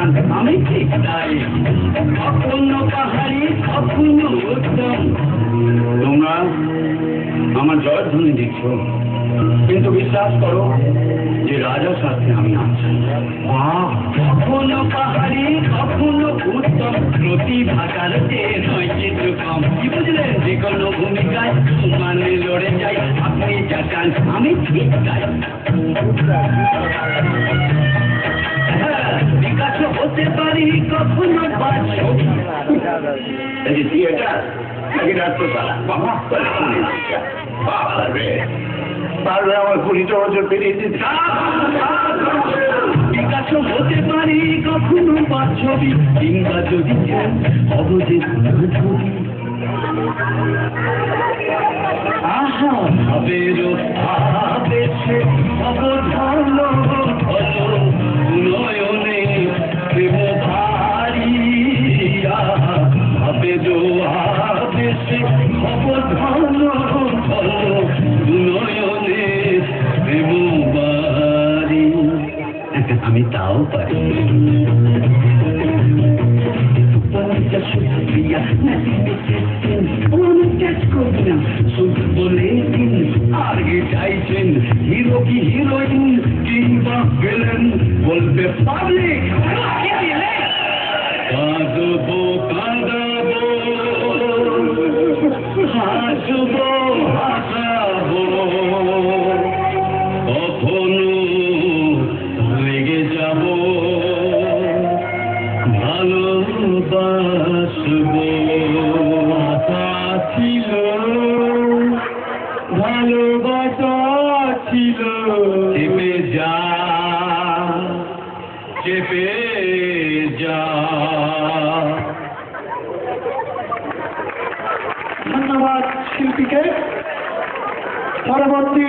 চাকান আমি ঠিক তাই কখনো পাহাড়ি কখনো উত্তম তোমরা আমার জয়ধ্বনি দিচ্ছ কিন্তু বিশ্বাস করো যে রাজা সাথে আমি আছি কখনো পাহাড়ি কখনো উত্তম প্রতিভাটার নয় কিছু কম কি বুঝলেন যে কোনো ভূমিকায় মানে লড়ে যাই আপনি চাকান আমি ঠিক তাই বিকাশ হতে পারি কখনো বাচ্চ থিয়েটার নাকি রাত্রশালা পারবে পারবে আমার 20টা বছর পেরিয়ে দিতে বিকাশ হতে পারি কখনো বাচ্চবি কিংবা যদি অবধি ছবি আহা ভাবেরও আবেশে অবধান নয়নে প্রেম ভারী ভাবেরও আবেশে অবধান নয়নে প্রেম ভারী আমি তাও পারি Sofia, বলেছেন আগে চাইছেন হিরো কি হিরোইন কিংবা ভিলেন বলতে পাবলিক কাঁদবো কাঁদাবো হাসবো হাসাবো কখনো লেগে যাবো ভালোবাসবো আশা ছিল ভালোবাসা ছিল চেপে যা চেপে যা ধন্যবাদ শিল্পীকে পরবর্তী